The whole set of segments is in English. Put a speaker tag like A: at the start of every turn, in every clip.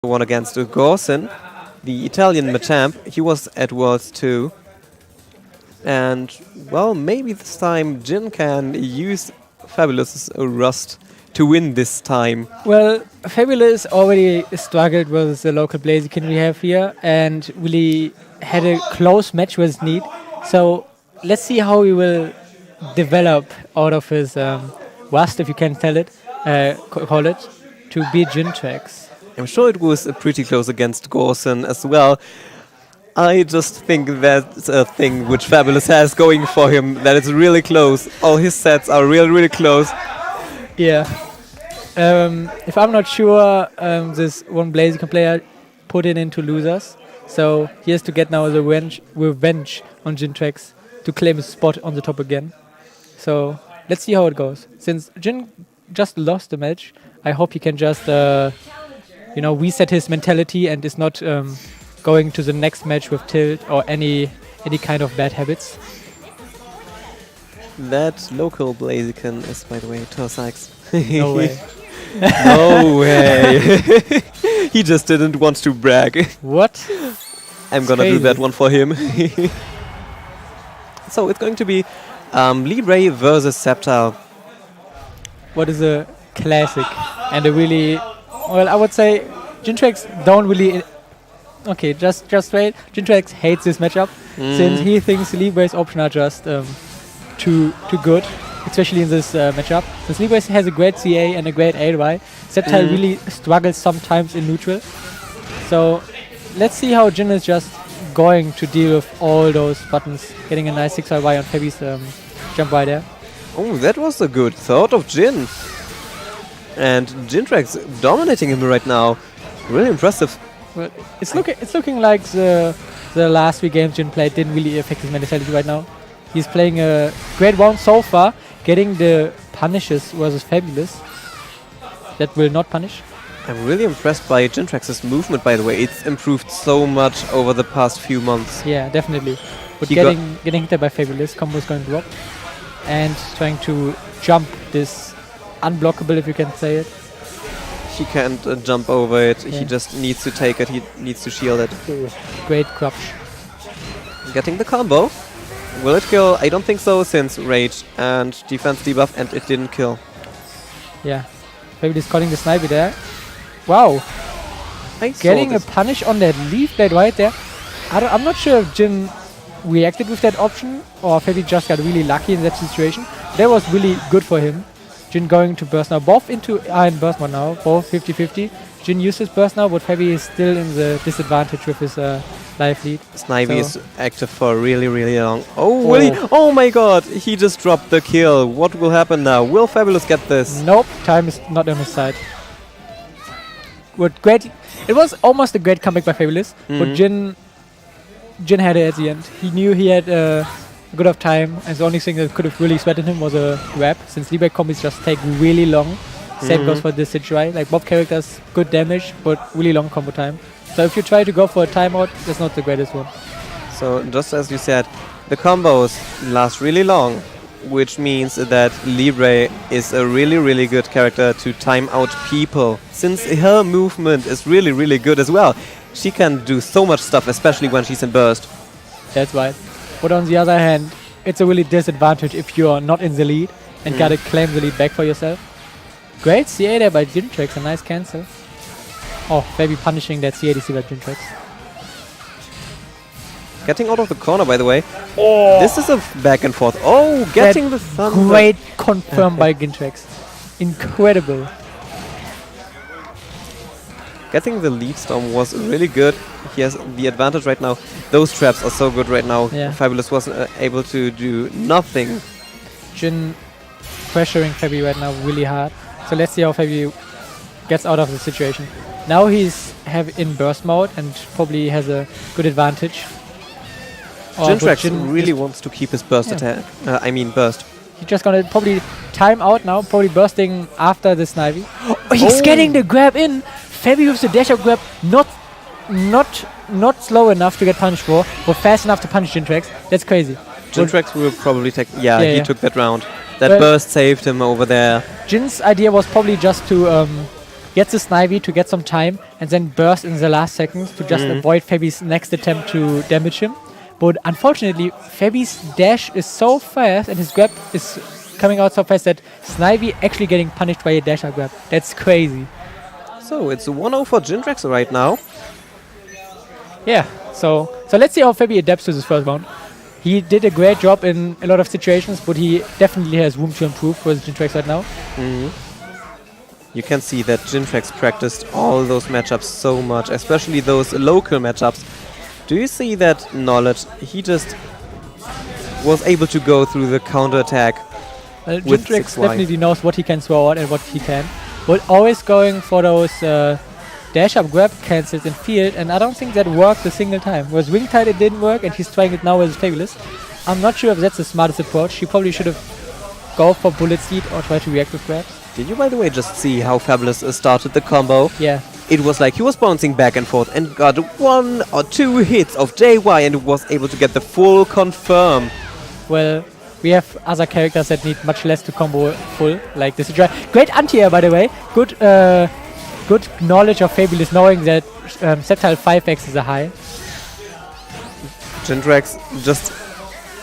A: one against Gorson, the Italian Machamp. He was at Worlds 2. And, well, maybe this time Jin can use Fabilous' Rust to win this time.
B: Well, Fabilous already struggled with the local Blaziken we have here and really had a close match with Need. So let's see how he will develop out of his Rust, if you can tell it, call it, to beat Gintrax.
A: I'm sure it was pretty close against Gorson as well. I just think that's a thing which Fabilous has going for him, that it's really close. All his sets are really close.
B: Yeah. If I'm not sure, this one Blaziken player put it into losers. So he has to get now the revenge on Gintrax to claim his spot on the top again. So let's see how it goes. Since Jin just lost the match, I hope he can just reset his mentality and is not going to the next match with tilt or any kind of bad habits.
A: That local Blaziken is, by the way, Torsykes.
B: No way.
A: No way. He just didn't want to brag.
B: What?
A: I'm gonna do that one for him. So it's going to be Libre versus Sceptile.
B: What is a classic and a really, well, I would say Gintrax don't really. Okay, just wait. Gintrax hates this matchup since he thinks Libre's options are just too good, especially in this matchup. Since Libre has a great CA and a great AY, Sceptile really struggles sometimes in neutral. So let's see how Jin is just going to deal with all those buttons, getting a nice 6YY on Fabi's jump right there.
A: Oh, that was a good thought of Jin. And Gintrax dominating him right now. Really impressive.
B: Well, it's looking like the last 3 games Jin played didn't really affect his mentality right now. He's playing a great round so far, getting the punishes versus Fabilous. That will not punish.
A: I'm really impressed by Gintrax's movement, by the way. It's improved so much over the past few months.
B: Yeah, definitely. But getting hit by Fabilous, combo is going to drop. And trying to jump this unblockable, if you can say it.
A: He can't jump over it.
B: Yeah.
A: He just needs to take it. He needs to shield it.
B: Great crouch.
A: Getting the combo. Will it kill? I don't think so, since rage and defense debuff, and it didn't kill.
B: Yeah. Fabilous calling the sniper there. Wow. Getting a punish on that leaf blade right there. I'm not sure if Jin reacted with that option or Fabi just got really lucky in that situation. That was really good for him. Jin going to burst now. Both into Iron Burst mode now. Both 50-50. Jin uses burst now, but Fabi is still in the disadvantage with his life lead.
A: Snivy is active for really long. Oh, really? Oh my god! He just dropped the kill. What will happen now? Will Fabilous get this?
B: Nope. Time is not on his side. But great. It was almost a great comeback by Fabilous, but Jin had it at the end. He knew he had good of time, and the only thing that could have really sweated him was a grab, since Libre combos just take really long. Same goes for this Situation. Like both characters, good damage, but really long combo time. So if you try to go for a timeout, that's not the greatest one.
A: So just as you said, the combos last really long, which means that Libre is a really good character to time out people, since her movement is really good as well. She can do so much stuff, especially when she's in burst.
B: That's right. But on the other hand, it's a really disadvantage if you're not in the lead and gotta claim the lead back for yourself. Great CA there by Gintrax, a nice cancel. Oh, maybe punishing that CADC by Gintrax.
A: Getting out of the corner, by the way. Oh, this is a back and forth. Oh, getting the thunder.
B: Great confirm by Gintrax. Incredible.
A: Getting the lead storm was really good. He has the advantage right now. Those traps are so good right now.
B: Yeah.
A: Fabilous wasn't able to do nothing.
B: Jin pressuring Fabi right now really hard. So let's see how Fabi gets out of the situation. Now he's in burst mode and probably has a good advantage.
A: Gintrax really wants to keep his burst attack. Burst.
B: He's just gonna probably time out now, probably bursting after the Snivy. Oh, he's getting the grab in. Fabi with the dash up grab, not slow enough to get punished for, but fast enough to punish Gintrax. That's crazy.
A: Gintrax will probably take. He took that round. That burst saved him over there.
B: Jin's idea was probably just to gets the Snivy to get some time, and then burst in the last seconds to just avoid Fabi's next attempt to damage him. But unfortunately, Fabi's dash is so fast and his grab is coming out so fast that Snivy actually getting punished by a dash up grab. That's crazy.
A: So it's 1-0 for Gintrax right now.
B: Yeah, so let's see how Fabi adapts to this first round. He did a great job in a lot of situations, but he definitely has room to improve for his Gintrax right now.
A: You can see that Gintrax practiced all those matchups so much, especially those local matchups. Do you see that knowledge? He just was able to go through the counter attack.
B: Well,
A: with
B: Gintrax
A: 6Y.
B: definitely knows what he can throw out and what he can. But always going for those dash up grab cancels in field, and I don't think that worked a single time. Whereas Wing Tide it didn't work, and he's trying it now with Fabilous. I'm not sure if that's the smartest approach. He probably should have go for Bullet Seed or try to react with grabs.
A: Did you, by the way, just see how Fabilous started the combo?
B: Yeah.
A: It was like he was bouncing back and forth and got 1 or 2 hits of JY and was able to get the full confirm.
B: Well, we have other characters that need much less to combo full, like this. Great anti-air, by the way. Good knowledge of Fabilous, knowing that Sceptile 5x is a high.
A: Gintrax just...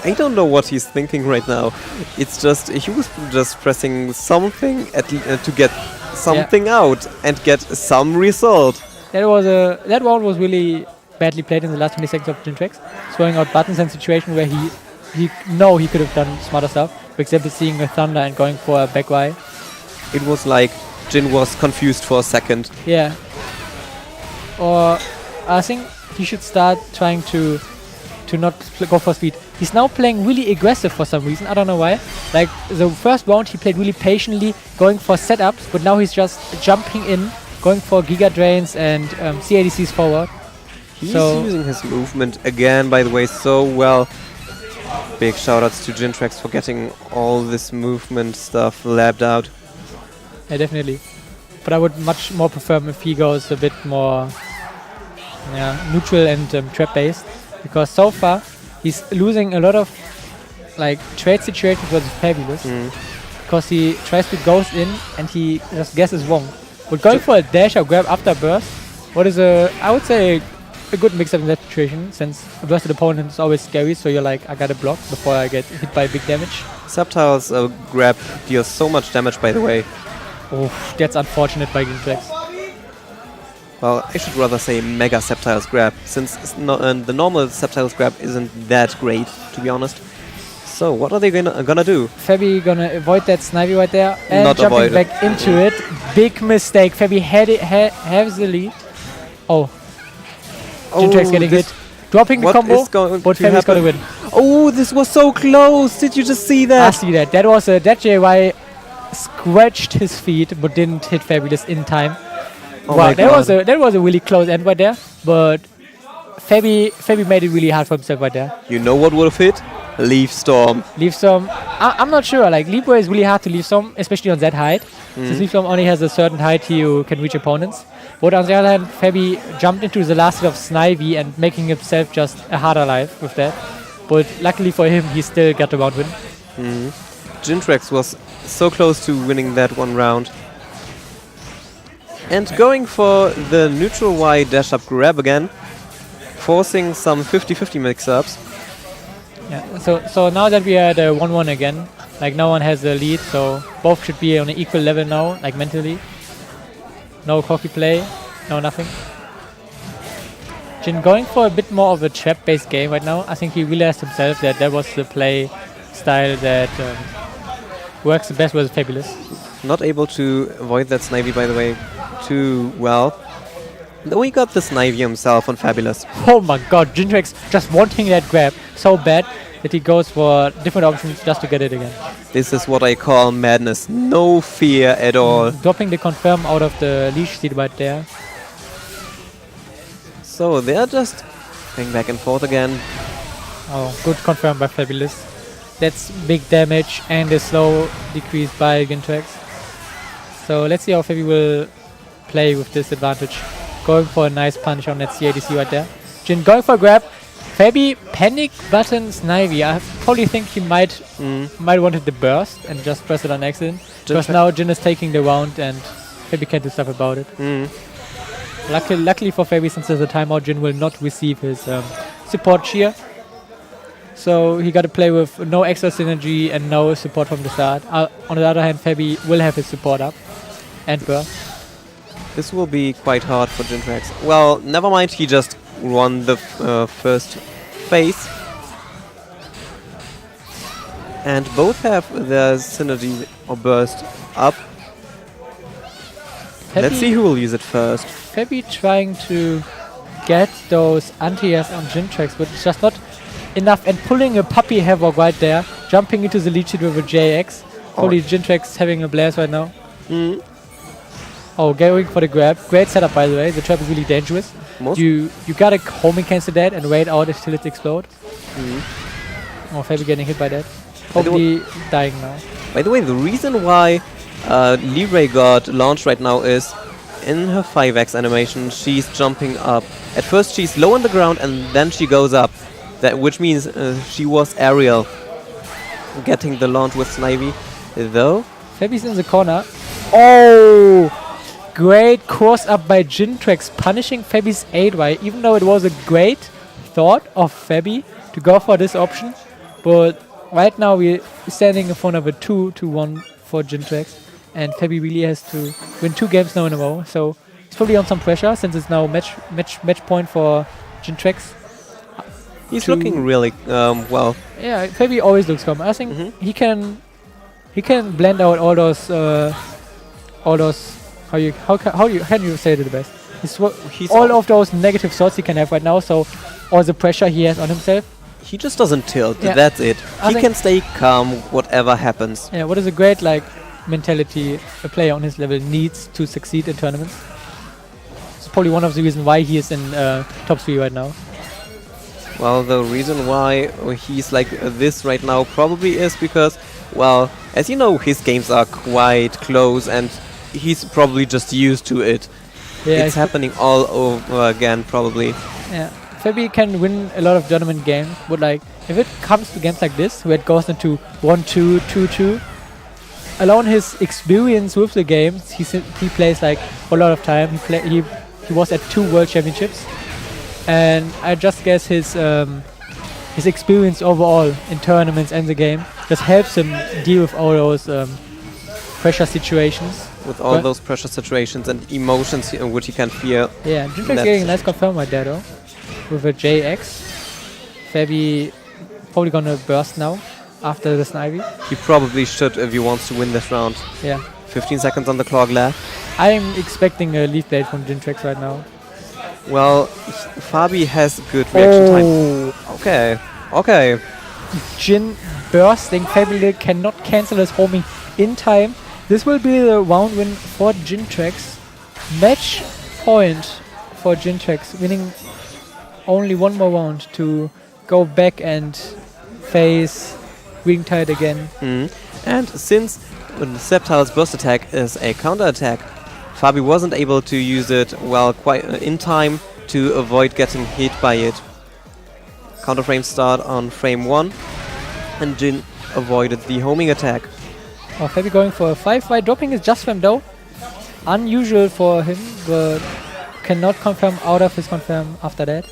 A: I don't know what he's thinking right now. It's just... He was just pressing something to get something out and get some result.
B: That round was really badly played in the last 20 seconds of Gintrax. Throwing out buttons in a situation where he could have done smarter stuff. For example, seeing a Thunder and going for a back Y.
A: It was like Jin was confused for a second.
B: Yeah. Or I think he should start trying to not go for speed. He's now playing really aggressive for some reason. I don't know why. Like the first round he played really patiently, going for setups, but now he's just jumping in, going for Giga Drains and CADCs forward.
A: He's using his movement again, by the way, so well. Big shoutouts to Gintrax for getting all this movement stuff labbed out.
B: Yeah, definitely. But I would much more prefer him if he goes a bit more neutral and trap-based. Because so far, he's losing a lot of like trade situations versus Fabilous. Because he tries to ghost in and he just guesses wrong. But going for a dash or grab after burst, I would say a good mix-up in that situation, since a bursted opponent is always scary, so you're like, I gotta block before I get hit by big damage.
A: Sceptile's grab deals so much damage, by the way.
B: Oh, that's unfortunate by Gintrax.
A: Well, I should rather say Mega Sceptile's grab, since the normal Sceptile's grab isn't that great, to be honest. So, what are they gonna do?
B: Fabi gonna avoid that Snivy right there, and
A: Not
B: jumping back into it. Big mistake. Fabi has the lead. Oh. Gintrax getting hit. Dropping the combo, but Fabi's gonna win.
A: Oh, this was so close! Did you just see that?
B: I see that. That JY scratched his feet, but didn't hit Fabilous in time.
A: Oh
B: wow, that was a really close end right there. But Fabi made it really hard for himself right there.
A: You know what would have hit? Leaf Storm.
B: Leaf Storm. I'm not sure. Like Libre is really hard to Leaf Storm, especially on that height. Since Leaf Storm only has a certain height you can reach opponents. But on the other hand, Fabi jumped into the last hit of Snivy and making himself just a harder life with that. But luckily for him, he still got the round win.
A: Gintrax was so close to winning that one round. And going for the neutral Y dash up grab again, forcing some 50-50 mix-ups.
B: Yeah, so now that we are at 1-1 again, like no one has the lead, so both should be on an equal level now, like mentally. No coffee play, no nothing. Jin going for a bit more of a trap-based game right now. I think he realized himself that that was the play style that works the best with Fabilous.
A: Not able to avoid that Snivy, by the way, too well. Though he got the Snivy himself on Fabilous.
B: Oh my god, Gintrax just wanting that grab so bad that he goes for different options just to get it again.
A: This is what I call madness. No fear at all.
B: Dropping the confirm out of the leash seed right there.
A: So they're just going back and forth again.
B: Oh, good confirm by Fabilous. That's big damage and a slow decrease by Gintrax. So let's see how Fabi will play with this advantage. Going for a nice punch on that CADC right there. Jin going for a grab. Fabi panic button Snivy. I probably think he might wanted the burst and just press it on accident. Because now Jin is taking the round and Fabi can't do stuff about it.
A: Mm.
B: Luckily for Fabi, since there's a timeout, Jin will not receive his support cheer. So he got to play with no extra synergy and no support from the start. On the other hand, Fabi will have his support up and burst.
A: This will be quite hard for Gintrax. Well, never mind, he just won the first phase. And both have their synergy or burst up. Let's see who will use it first.
B: Fabi trying to get those anti-airs on Gintrax, but it's just not enough. And pulling a puppy havoc right there, jumping into the lead sheet with a JX. Probably Gintrax having a blast right now.
A: Mm.
B: Oh, going for the grab. Great setup, by the way. The trap is really dangerous. You gotta homing cancel that and wait out until it explodes.
A: Mm.
B: Oh, Fabi getting hit by that. Probably dying now.
A: By the way, the reason why Libre got launched right now is in her 5x animation, she's jumping up. At first she's low on the ground and then she goes up. Which means she was aerial getting the launch with Snivy. Though
B: Fabi's in the corner. Oh! Great course up by Gintrax, punishing Fabi's 8Y, even though it was a great thought of Fabi to go for this option. But right now we're standing in front of a 2-1 for Gintrax, and Fabi really has to win 2 games now in a row. So he's probably on some pressure since it's now match point for Gintrax.
A: He's looking really well.
B: Yeah, Fabi always looks calm. I think he can blend out all those how can you say it the best? He's all of those negative thoughts he can have right now. So all the pressure he has on himself.
A: He just doesn't tilt.
B: Yeah.
A: That's it.
B: I
A: He can stay calm, whatever happens.
B: Yeah, what is a great mentality a player on his level needs to succeed in tournaments. It's probably one of the reasons why he is in top 3 right now.
A: Well, the reason why he's like this right now probably is because, well, as you know, his games are quite close and he's probably just used to it.
B: Yeah,
A: it's happening all over again, probably.
B: Yeah, Fabi can win a lot of tournament games, but if it comes to games like this, where it goes into 1-2, 2-2, alone his experience with the games, he plays a lot of time. He was at 2 World Championships, and I just guess his experience overall in tournaments and the game just helps him deal with all those pressure situations.
A: With all those pressure situations and emotions which he can feel.
B: Yeah, Gintrax getting a nice confirm right there though. With a JX. Fabi probably gonna burst now after the Snivy.
A: He probably should if he wants to win this round.
B: Yeah.
A: 15 seconds on the clock left.
B: I'm expecting a leaf blade from Gintrax right now.
A: Well, Fabi has good reaction time. Okay.
B: Jin bursting. Fabi cannot cancel his homing in time. This will be the round win for Gintrax. Match point for Gintrax, winning only 1 more round to go back and face Wingtide again.
A: And since Sceptile's burst attack is a counter attack, Fabi wasn't able to use it quite in time to avoid getting hit by it. Counter frame start on frame 1, and Jin avoided the homing attack.
B: Oh, Fabi going for a 5Y, dropping his just frame though. Unusual for him, but cannot confirm out of his confirm after that.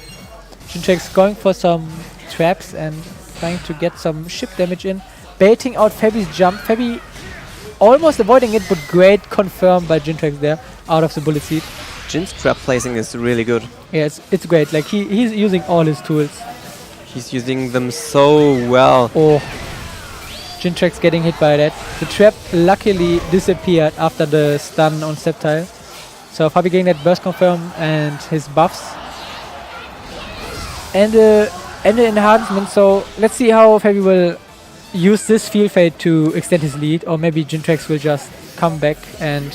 B: Gintrax going for some traps and trying to get some ship damage in. Baiting out Fabi's jump. Fabi almost avoiding it, but great confirm by Gintrax there, out of the bullet seat.
A: Jin's trap placing is really good.
B: Yeah, it's great. He's using all his tools.
A: He's using them so well.
B: Oh. Gintrax getting hit by that. The trap luckily disappeared after the stun on Sceptile. So Fabi getting that burst confirm and his buffs. And the enhancement. So let's see how Fabi will use this field fade to extend his lead, or maybe Gintrax will just come back and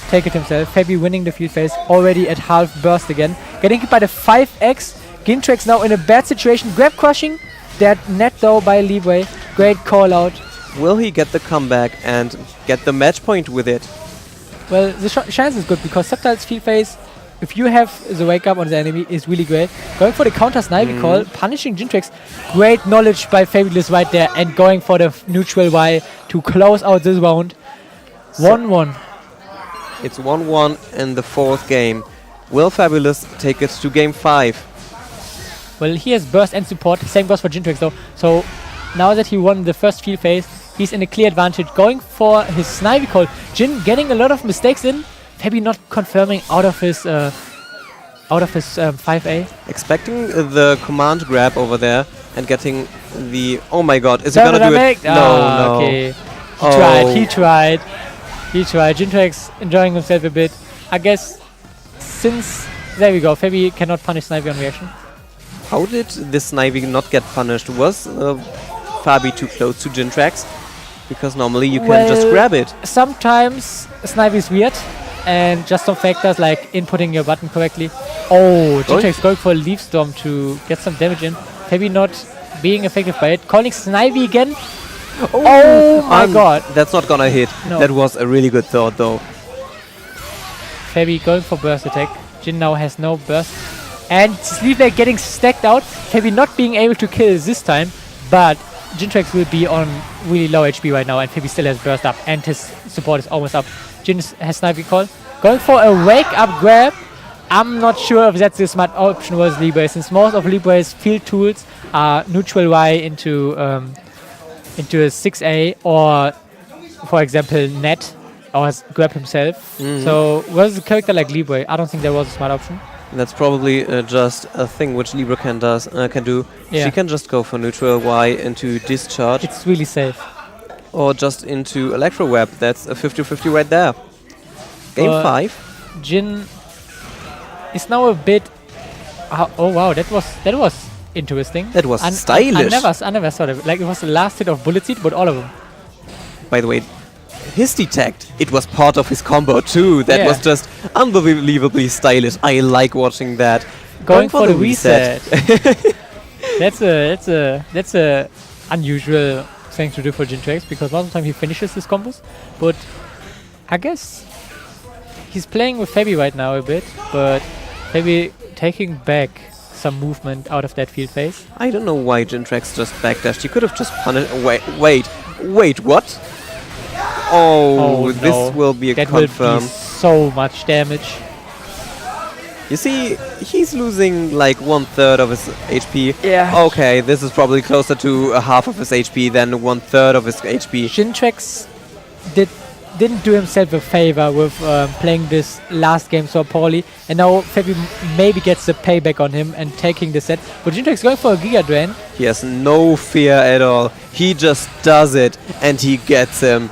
B: take it himself. Fabi winning the field phase already at half burst again. Getting hit by the 5x. Gintrax now in a bad situation. Grab crushing. That net though by Libre. Great call out.
A: Will he get the comeback and get the match point with it?
B: Well, the chance is good because Sceptile's field phase, if you have the wake up on the enemy, is really great. Going for the counter Snivy call, punishing Gintrax. Great knowledge by Fabilous right there, and going for the neutral Y to close out this round. 1-1.
A: It's 1-1 in the 4th game. Will Fabilous take it to game 5?
B: Well, he has burst and support. Same goes for Gintrax though. So now that he won the first field phase, he's in a clear advantage. Going for his Snivy call. Jin getting a lot of mistakes in. Fabi not confirming out of his 5A.
A: Expecting the command grab over there and getting the... Oh my god, is he gonna do it? No.
B: Okay. He tried. Gintrax enjoying himself a bit. I guess since... There we go. Fabi cannot punish Snivy on reaction.
A: How did this Snivy not get punished? Was Fabi too close to Gintrax? Because normally you can just grab it.
B: Sometimes Snivy is weird. And just some factors like inputting your button correctly. Oh, Gintrax going for a Leaf Storm to get some damage in. Fabi not being effective by it. Calling Snivy again. Oh my god.
A: That's not gonna hit.
B: No.
A: That was a really good thought though.
B: Fabi going for burst attack. Jin now has no burst. And Libre getting stacked out. Fabi not being able to kill this time. But Gintrax will be on really low HP right now. And Fabi still has burst up. And his support is almost up. Jin has Snivy call. Going for a wake up grab. I'm not sure if that's the smart option was Libre, since most of Libre's field tools are neutral Y into a 6A or, for example, net or grab himself. So was a character like Libre, I don't think there was a smart option.
A: That's probably just a thing which Libre can do.
B: Yeah.
A: She can just go for neutral Y into discharge.
B: It's really safe.
A: Or just into Electro Web. That's a 50-50 right there. Game 5.
B: Jin is now a bit... oh wow, that was interesting.
A: That was stylish.
B: I never saw that. Like, it was the last hit of Bullet Seed, but all of them.
A: By the way, his detect, it was part of his combo too. That was just unbelievably stylish. I like watching that.
B: Going for the reset. That's a unusual thing to do for Gintrax, because most of the time he finishes his combos. But I guess he's playing with Fabi right now a bit, but Fabi taking back some movement out of that field phase.
A: I don't know why Gintrax just backdashed. He could have just punished... Wait, what? Oh, this
B: no.
A: will be a
B: that
A: confirm.
B: Will be so much damage.
A: You see, he's losing like 1/3 of his HP.
B: Yeah.
A: Okay, this is probably closer to a half of his HP than 1/3 of his HP.
B: Gintrax didn't do himself a favor with playing this last game so poorly, and now Fabi maybe gets the payback on him and taking the set. But Gintrax going for a Giga Drain.
A: He has no fear at all. He just does it, and he gets him.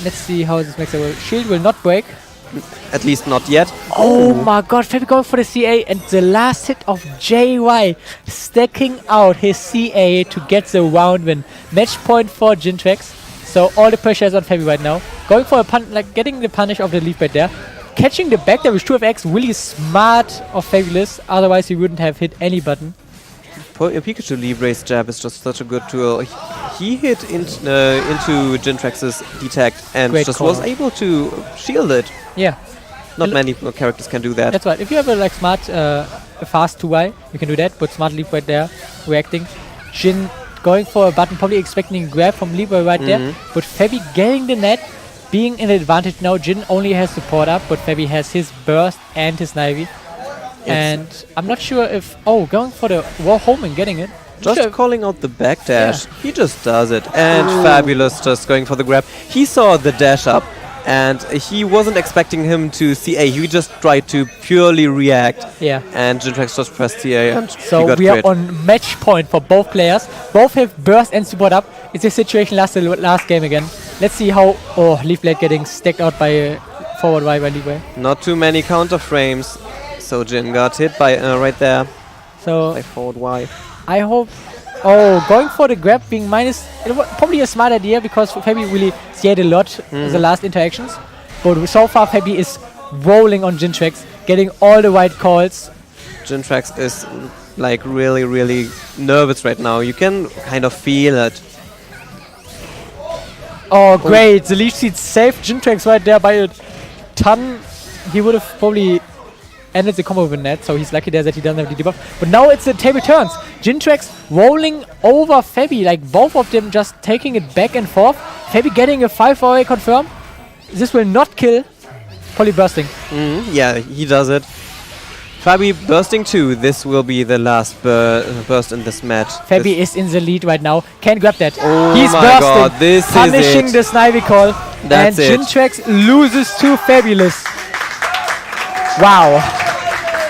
B: Let's see how this makes it work. Shield will not break.
A: At least not yet.
B: Oh my god, Fabi going for the CA, and the last hit of JY stacking out his CA to get the round win. Match point for Gintrax. So all the pressure is on Fabi right now. Going for a getting the punish of the leaf right there. Catching the back there with 2FX, really smart of Fabilous, otherwise he wouldn't have hit any button.
A: Pikachu Libre's jab is just such a good tool. He hit into Gintrax's detect and
B: Great
A: just
B: call.
A: was able to shield it.
B: Yeah.
A: Not many characters can do that.
B: That's right. If you have a like smart, a fast 2Y, you can do that. But smart leaf right there, reacting. Jin going for a button, probably expecting a grab from Libre right there. But Fabi getting the net, being in advantage now. Jin only has support up, but Fabi has his burst and his Snivy. And I'm not sure if... Oh, going for the wall home and getting it.
A: Just calling out the backdash. Yeah. He just does it. And Fabilous just going for the grab. He saw the dash up and he wasn't expecting him to CA. He just tried to purely react.
B: Yeah.
A: And Gintrax just pressed CA and
B: so we are on match point for both players. Both have burst and support up. It's a situation last game again. Let's see how... Oh, Leaf Blade getting stacked out by forward Y by Libre.
A: Not too many counter frames. So Jin got hit by right there.
B: So
A: by forward Y.
B: I hope... Oh, going for the grab being minus... It was probably a smart idea because Fabi really scared a lot in the last interactions. But so far Fabi is rolling on Gintrax, getting all the right calls.
A: Gintrax is like really, really nervous right now. You can kind of feel it.
B: Oh, great. The Leaf Seed saved Gintrax right there by a ton. He would have probably... ended the combo with net, so he's lucky there that he doesn't have the debuff. But now it's the table turns. Gintrax rolling over Fabi, like both of them just taking it back and forth. Fabi getting a 5-4A confirm. This will not kill. Probably bursting.
A: Yeah, he does it. Fabi bursting 2. This will be the last burst in this match.
B: Fabi is in the lead right now. Can grab that.
A: Oh
B: He's
A: my
B: bursting.
A: god, this
B: Punishing
A: is it.
B: the Snivy call.
A: That's
B: and
A: it.
B: Gintrax loses to Fabilous. Wow.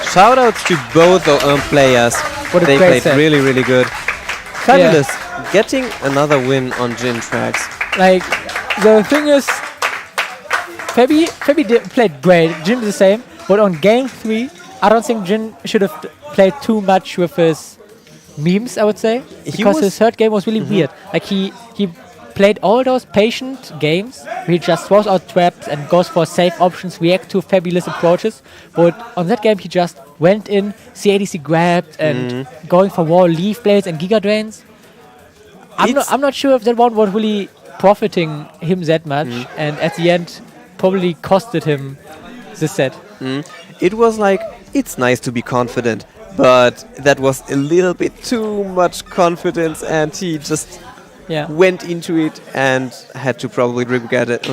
A: Shoutouts to both players.
B: What a
A: They
B: great
A: played
B: set.
A: really, really good. Fabilous getting another win on Gintrax.
B: Like, the thing is, Fabi played great. Jin the same. But on game 3, I don't think Jin should have played too much with his memes, I would say. Because his third game was really weird. Like, he played all those patient games where he just throws out traps and goes for safe options, react to Fabilous approaches. But on that game, he just went in, CADC grabbed, and going for wall leaf blades and giga drains. I'm not sure if that one was really profiting him that much, and at the end, probably costed him the set.
A: It was like, it's nice to be confident, but that was a little bit too much confidence, and he just went into it and had to probably regret it.